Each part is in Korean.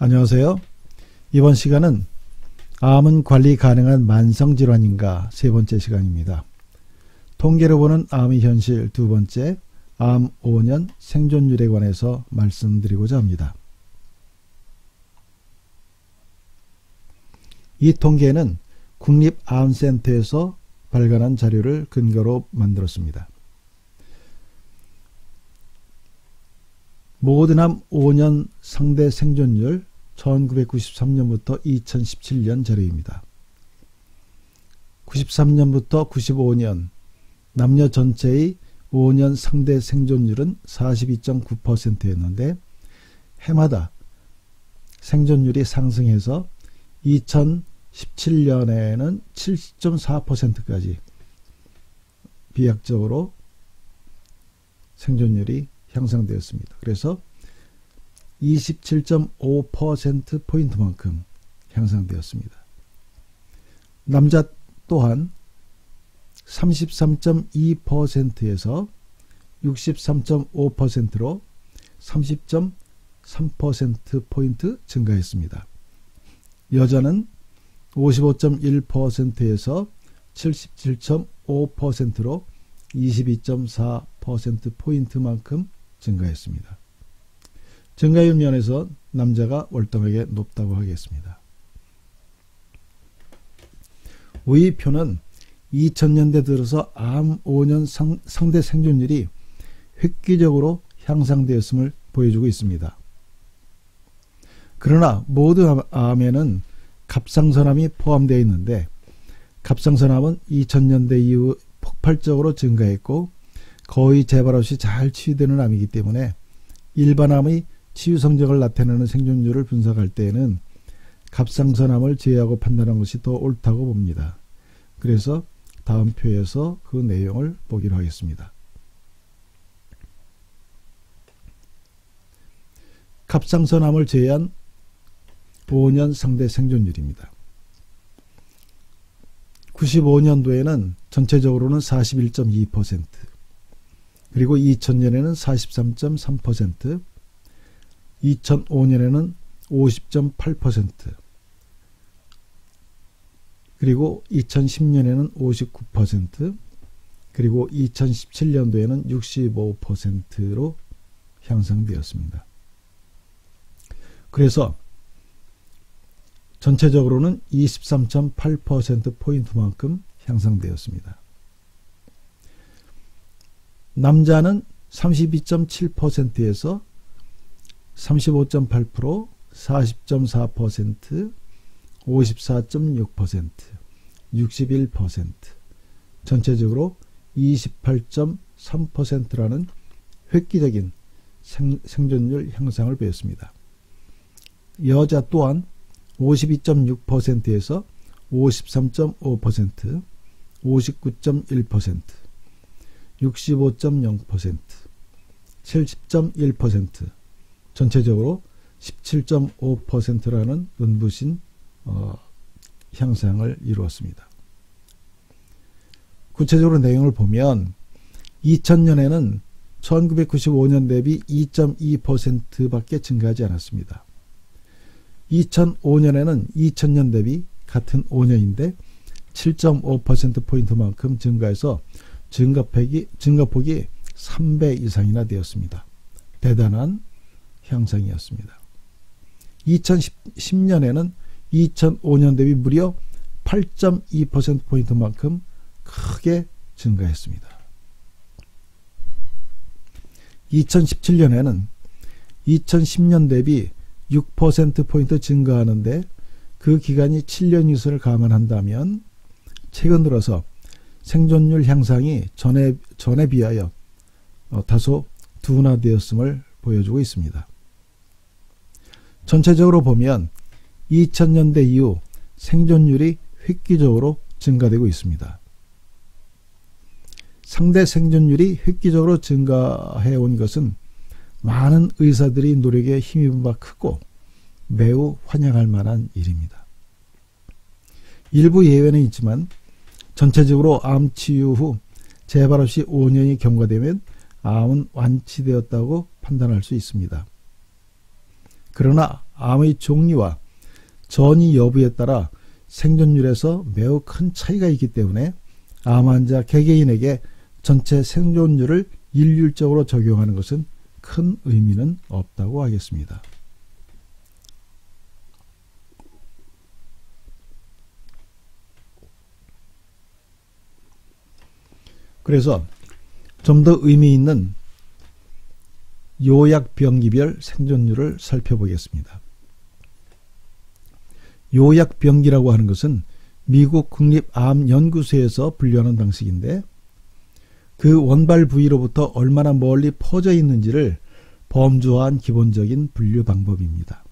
안녕하세요. 이번 시간은 암은 관리 가능한 만성질환인가 세 번째 시간입니다. 통계로 보는 암의 현실 두 번째, 암 5년 생존율에 관해서 말씀드리고자 합니다. 이 통계는 국립암센터에서 발간한 자료를 근거로 만들었습니다. 모든 암 5년 상대 생존율 1993년부터 2017년 자료입니다. 93년부터 95년 남녀 전체의 5년 상대 생존율은 42.9%였는데 해마다 생존율이 상승해서 2017년에는 70.4%까지 비약적으로 생존율이 향상되었습니다. 그래서 27.5%포인트만큼 향상되었습니다. 남자 또한 33.2%에서 63.5%로 30.3%포인트 증가했습니다. 여자는 55.1%에서 77.5%로 22.4%포인트만큼 증가했습니다. 증가율 면에서 남자가 월등하게 높다고 하겠습니다. 위 표는 2000년대 들어서 암 5년 상대 생존율이 획기적으로 향상되었음을 보여주고 있습니다. 그러나 모든 암에는 갑상선암이 포함되어 있는데 갑상선암은 2000년대 이후 폭발적으로 증가했고 거의 재발 없이 잘 치유되는 암이기 때문에 일반 암의 치유 성적을 나타내는 생존율을 분석할 때에는 갑상선암을 제외하고 판단한 것이 더 옳다고 봅니다. 그래서 다음 표에서 그 내용을 보기로 하겠습니다. 갑상선암을 제외한 5년 상대 생존율입니다. 95년도에는 전체적으로는 41.2%, 그리고 2000년에는 43.3%, 2005년에는 50.8%, 그리고 2010년에는 59%, 그리고 2017년도에는 65%로 향상되었습니다. 그래서 전체적으로는 23.8%포인트만큼 향상되었습니다. 남자는 32.7%에서 35.8%, 40.4%, 54.6%, 61%, 전체적으로 28.3%라는 획기적인 생존율 향상을 보였습니다. 여자 또한 52.6%에서 53.5%, 59.1%, 65.0%, 70.1%, 전체적으로 17.5%라는 눈부신 향상을 이루었습니다. 구체적으로 내용을 보면 2000년에는 1995년 대비 2.2%밖에 증가하지 않았습니다. 2005년에는 2000년 대비 같은 5년인데 7.5%포인트만큼 증가해서 증가폭이 3배 이상이나 되었습니다. 대단한 향상이었습니다. 2010년에는 2005년 대비 무려 8.2%포인트만큼 크게 증가했습니다. 2017년에는 2010년 대비 6%포인트 증가하는데 그 기간이 7년 이상을 감안한다면 최근 들어서 생존율 향상이 전에 비하여 다소 둔화되었음을 보여주고 있습니다. 전체적으로 보면 2000년대 이후 생존율이 획기적으로 증가되고 있습니다. 상대 생존율이 획기적으로 증가해온 것은 많은 의사들이 노력에 힘입은 바 크고 매우 환영할 만한 일입니다. 일부 예외는 있지만 전체적으로 암 치유 후 재발 없이 5년이 경과되면 암은 완치되었다고 판단할 수 있습니다. 그러나 암의 종류와 전이 여부에 따라 생존율에서 매우 큰 차이가 있기 때문에 암 환자 개개인에게 전체 생존율을 일률적으로 적용하는 것은 큰 의미는 없다고 하겠습니다. 그래서 좀 더 의미 있는 요약병기별 생존율을 살펴보겠습니다. 요약병기라고 하는 것은 미국 국립암연구소에서 분류하는 방식인데 그 원발 부위로부터 얼마나 멀리 퍼져 있는지를 범주화한 기본적인 분류 방법입니다.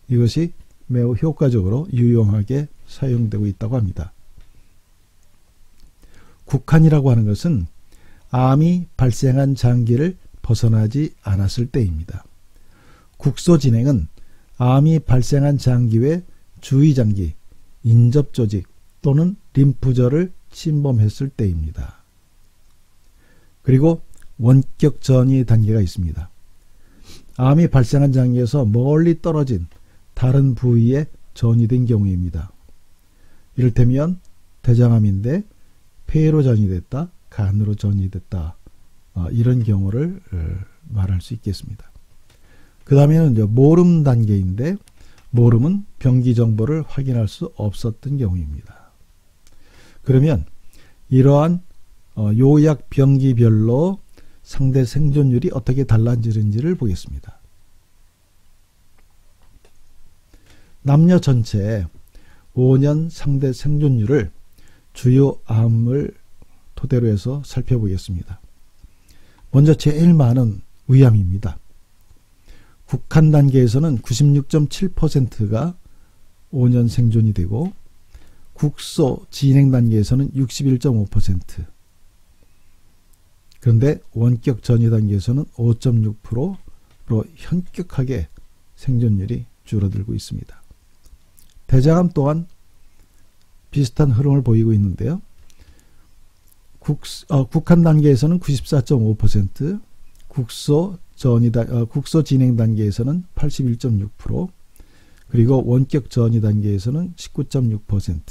이것이 매우 효과적으로 유용하게 사용되고 있다고 합니다. 국한이라고 하는 것은 암이 발생한 장기를 벗어나지 않았을 때입니다. 국소 진행은 암이 발생한 장기 외 주위장기, 인접조직 또는 림프절을 침범했을 때입니다. 그리고 원격 전이 단계가 있습니다. 암이 발생한 장기에서 멀리 떨어진 다른 부위에 전이된 경우입니다. 이를테면 대장암인데 폐로 전이됐다, 간으로 전이됐다, 이런 경우를 말할 수 있겠습니다. 그 다음에는 모름 단계인데 모름은 병기 정보를 확인할 수 없었던 경우입니다. 그러면 이러한 요약 병기별로 상대 생존율이 어떻게 달라지는지를 보겠습니다. 남녀 전체의 5년 상대 생존율을 주요 암을 토대로 해서 살펴보겠습니다. 먼저 제일 많은 위암입니다. 국한 단계에서는 96.7%가 5년 생존이 되고 국소 진행 단계에서는 61.5%, 그런데 원격 전이 단계에서는 5.6%로 현격하게 생존율이 줄어들고 있습니다. 대장암 또한 비슷한 흐름을 보이고 있는데요. 국한 단계에서는 94.5%, 국소 진행 단계에서는 81.6%, 그리고 원격 전이 단계에서는 19.6%.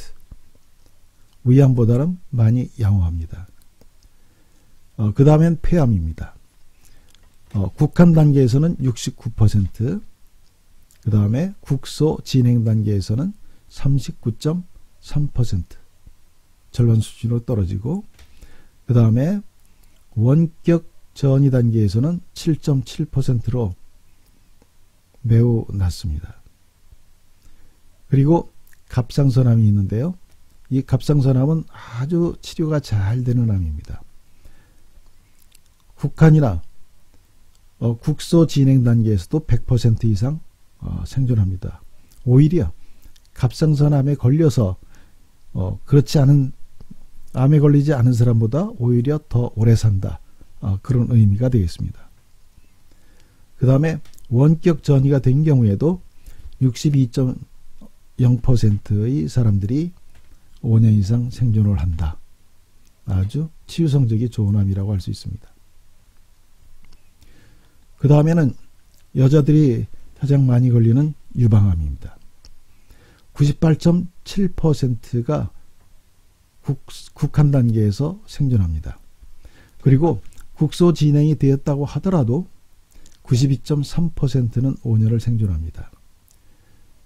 위암보다는 많이 양호합니다. 그 다음엔 폐암입니다. 국한 단계에서는 69%, 그 다음에 국소 진행 단계에서는 39.3%, 절반 수준으로 떨어지고, 그 다음에 원격 전이 단계에서는 7.7%로 매우 낮습니다. 그리고 갑상선암이 있는데요. 이 갑상선암은 아주 치료가 잘 되는 암입니다. 국한이나 국소 진행 단계에서도 100% 이상 생존합니다. 오히려 갑상선암에 걸려서 그렇지 않은 암에 걸리지 않은 사람보다 오히려 더 오래 산다, 그런 의미가 되겠습니다. 그 다음에 원격 전이가 된 경우에도 62.0%의 사람들이 5년 이상 생존을 한다. 아주 치유 성적이 좋은 암이라고 할 수 있습니다. 그 다음에는 여자들이 가장 많이 걸리는 유방암입니다. 98.7%가 국한 단계에서 생존합니다. 그리고 국소 진행이 되었다고 하더라도 92.3%는 5년을 생존합니다.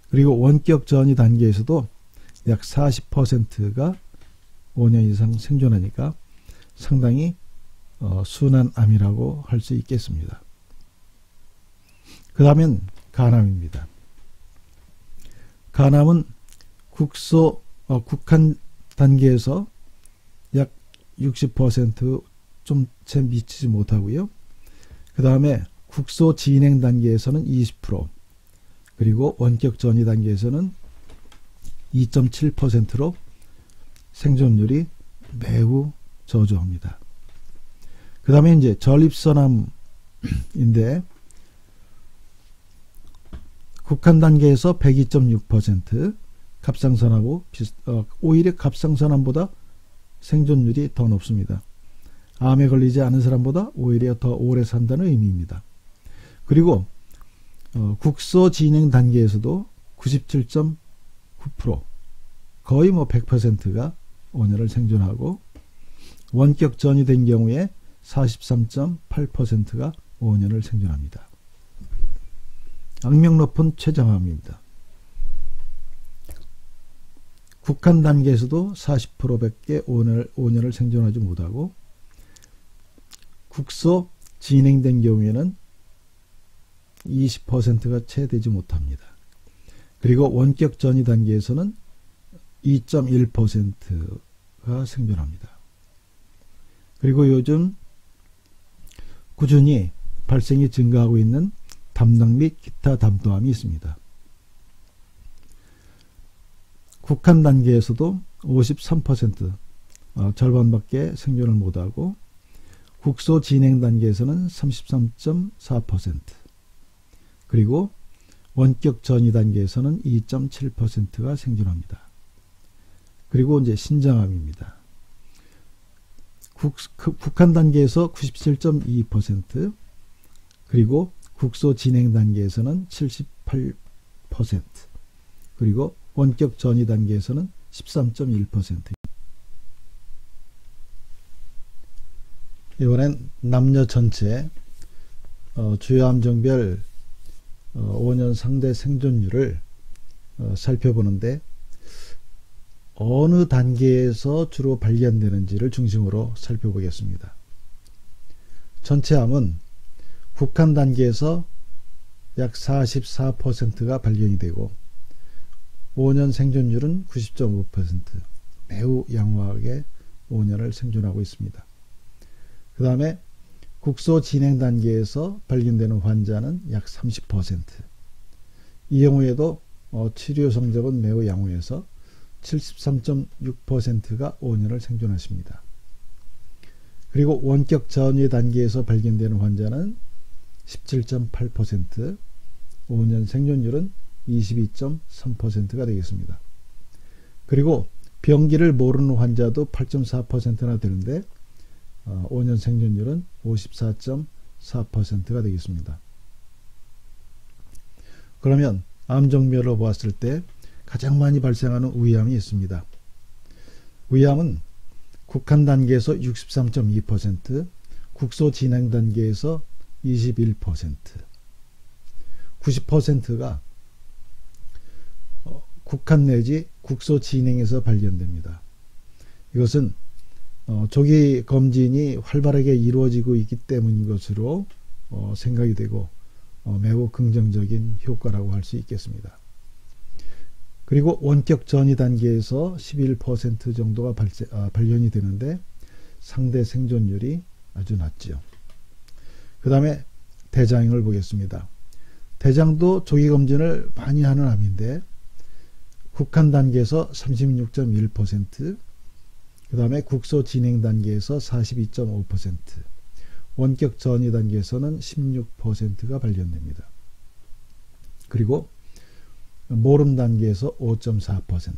그리고 원격 전이 단계에서도 약 40%가 5년 이상 생존하니까 상당히 순한 암이라고 할 수 있겠습니다. 그 다음엔 간암입니다. 간암은 국한 단계에서 약 60% 좀 채 미치지 못하고요. 그 다음에 국소 진행 단계에서는 20%, 그리고 원격 전이 단계에서는 2.7%로 생존율이 매우 저조합니다. 그 다음에 이제 전립선암인데 국한 단계에서 102.6%, 갑상선암하고 오히려 갑상선암보다 생존율이 더 높습니다. 암에 걸리지 않은 사람보다 오히려 더 오래 산다는 의미입니다. 그리고 국소 진행 단계에서도 97.9% 거의 뭐 100%가 5년을 생존하고, 원격 전이 된 경우에 43.8%가 5년을 생존합니다. 악명 높은 췌장암입니다. 국한 단계에서도 40%밖에 5년을 생존하지 못하고, 국소 진행된 경우에는 20%가 채 되지 못합니다. 그리고 원격 전이 단계에서는 2.1%가 생존합니다. 그리고 요즘 꾸준히 발생이 증가하고 있는 담낭 및 기타 담도암이 있습니다. 국한 단계에서도 53%, 절반밖에 생존을 못하고, 국소 진행 단계에서는 33.4%, 그리고 원격 전이 단계에서는 2.7%가 생존합니다. 그리고 이제 신장암입니다. 국한 단계에서 97.2%, 그리고 국소 진행 단계에서는 78%, 그리고 원격 전이 단계에서는 13.1%. 이번엔 남녀 전체 주요 암종별 5년 상대 생존율을 살펴보는데, 어느 단계에서 주로 발견되는지를 중심으로 살펴보겠습니다. 전체암은 국한 단계에서 약 44%가 발견이 되고, 5년 생존율은 90.5%, 매우 양호하게 5년을 생존하고 있습니다. 그 다음에 국소 진행 단계에서 발견되는 환자는 약 30%. 이 경우에도 치료 성적은 매우 양호해서 73.6%가 5년을 생존하십니다. 그리고 원격 전이 단계에서 발견되는 환자는 17.8%, 5년 생존율은 22.3%가 되겠습니다. 그리고 병기를 모르는 환자도 8.4%나 되는데 5년 생존율은 54.4%가 되겠습니다. 그러면 암종별로 보았을 때 가장 많이 발생하는 위암이 있습니다. 위암은 국한 단계에서 63.2%, 국소 진행 단계에서 21%, 90%가 국한 내지 국소 진행에서 발견됩니다. 이것은 조기 검진이 활발하게 이루어지고 있기 때문인 것으로 생각이 되고, 매우 긍정적인 효과라고 할 수 있겠습니다. 그리고 원격 전이 단계에서 11% 정도가 발견이 되는데 상대 생존율이 아주 낮죠. 그 다음에 대장을 보겠습니다. 대장도 조기 검진을 많이 하는 암인데 국한 단계에서 36.1%, 그 다음에 국소 진행 단계에서 42.5%, 원격 전이 단계에서는 16%가 발견됩니다. 그리고 모름 단계에서 5.4%.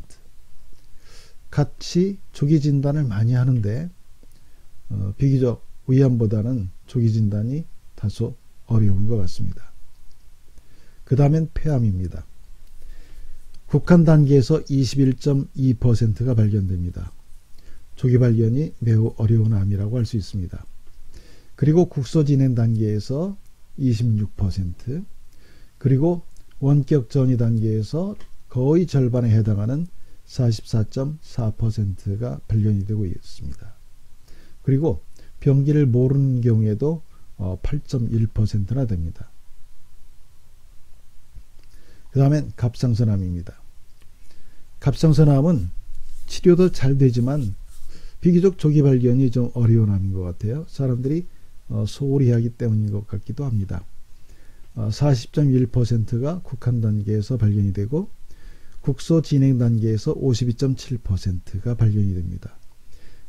같이 조기 진단을 많이 하는데 비교적 위암보다는 조기 진단이 다소 어려운 것 같습니다. 그 다음엔 폐암입니다. 국한 단계에서 21.2%가 발견됩니다. 조기 발견이 매우 어려운 암이라고 할 수 있습니다. 그리고 국소 진행 단계에서 26%, 그리고 원격 전이 단계에서 거의 절반에 해당하는 44.4%가 발견이 되고 있습니다. 그리고 병기를 모르는 경우에도 8.1%나 됩니다. 그 다음엔 갑상선암입니다. 갑상선암은 치료도 잘 되지만 비교적 조기 발견이 좀 어려운 암인 것 같아요. 사람들이 소홀히 하기 때문인 것 같기도 합니다. 40.1%가 국한 단계에서 발견이 되고 국소 진행 단계에서 52.7%가 발견이 됩니다.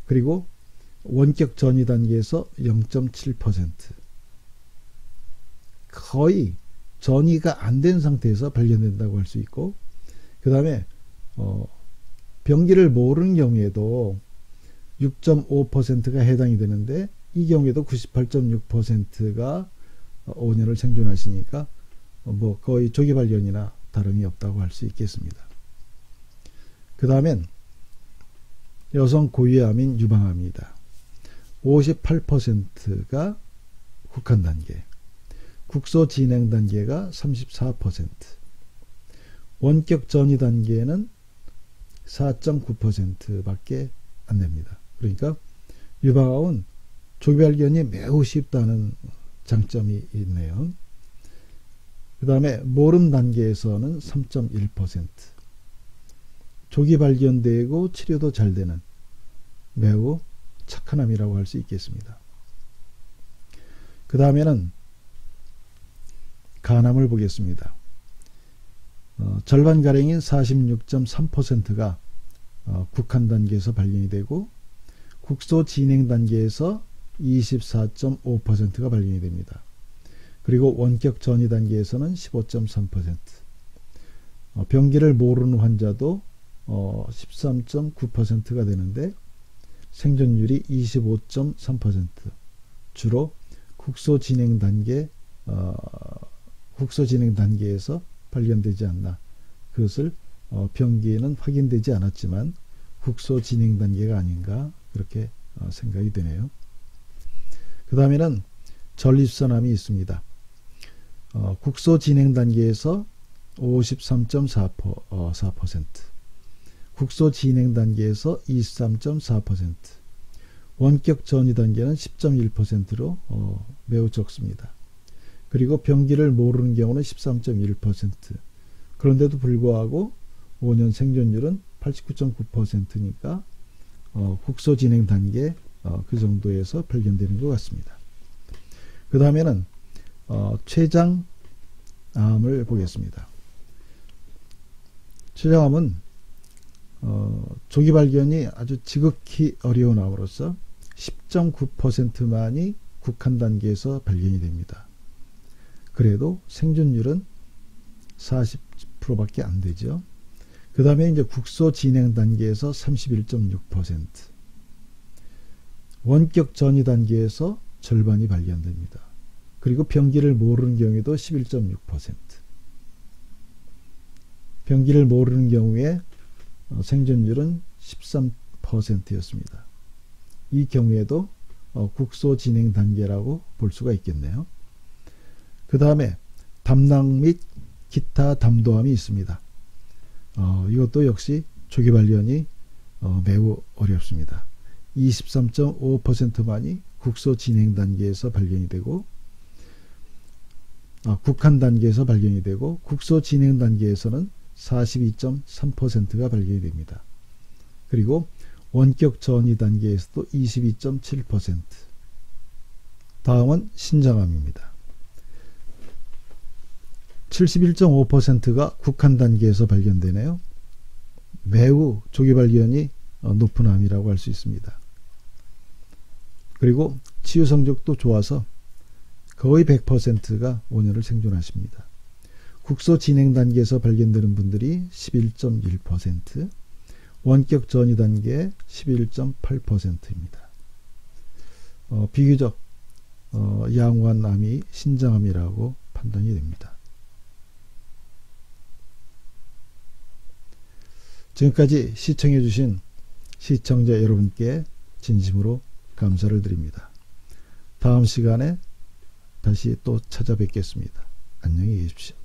그리고 원격 전이 단계에서 0.7%, 거의 전이가 안 된 상태에서 발견된다고 할 수 있고, 그 다음에 병기를 모르는 경우에도 6.5%가 해당이 되는데 이 경우에도 98.6%가 5년을 생존하시니까 뭐 거의 조기 발견이나 다름이 없다고 할 수 있겠습니다. 그 다음엔 여성 고위암인 유방암입니다. 58%가 국한 단계, 국소 진행 단계가 34%, 원격 전이 단계는 4.9%밖에 안 됩니다. 그러니까 유방암은 조기 발견이 매우 쉽다는 장점이 있네요. 그 다음에 모름 단계에서는 3.1%, 조기 발견되고 치료도 잘 되는 매우 착한 암이라고 할 수 있겠습니다. 그 다음에는 간암을 보겠습니다. 절반가량인 46.3%가 국한 단계에서 발견이 되고 국소 진행 단계에서 24.5%가 발견이 됩니다. 그리고 원격 전이 단계에서는 15.3%, 병기를 모르는 환자도 13.9%가 되는데 생존율이 25.3%, 주로 국소 진행 단계에서 발견되지 않나. 그것을 병기에는 확인되지 않았지만 국소 진행 단계가 아닌가 그렇게 생각이 되네요. 그 다음에는 전립선암이 있습니다. 국소 진행 단계에서 53.4%, 국소 진행 단계에서 23.4%, 원격 전이 단계는 10.1%로 매우 적습니다. 그리고 병기를 모르는 경우는 13.1%, 그런데도 불구하고 5년 생존율은 89.9%니까 국소 진행 단계 그 정도에서 발견되는 것 같습니다. 그 다음에는 췌장암을 보겠습니다. 췌장암은 조기 발견이 아주 지극히 어려운 암으로서 10.9%만이 국한 단계에서 발견이 됩니다. 그래도 생존율은 40%밖에 안 되죠. 그 다음에 이제 국소 진행 단계에서 31.6%, 원격 전이 단계에서 절반이 발견됩니다. 그리고 병기를 모르는 경우에도 11.6%, 병기를 모르는 경우에 생존율은 13%였습니다. 이 경우에도 국소 진행 단계라고 볼 수가 있겠네요. 그 다음에 담낭 및 기타 담도암이 있습니다. 이것도 역시 조기 발견이 매우 어렵습니다. 23.5%만이 국소 진행 단계에서 발견이 되고 국한 단계에서 발견이 되고 국소 진행 단계에서는 42.3%가 발견이 됩니다. 그리고 원격 전이 단계에서도 22.7%. 다음은 신장암입니다. 71.5%가 국한 단계에서 발견되네요. 매우 조기 발견이 높은 암이라고 할 수 있습니다. 그리고 치유 성적도 좋아서 거의 100%가 5년을 생존하십니다. 국소 진행 단계에서 발견되는 분들이 11.1%, 원격 전이 단계 11.8%입니다. 비교적 양호한 암이 신장암이라고 판단이 됩니다. 지금까지 시청해 주신 시청자 여러분께 진심으로 감사를 드립니다. 다음 시간에 다시 또 찾아뵙겠습니다. 안녕히 계십시오.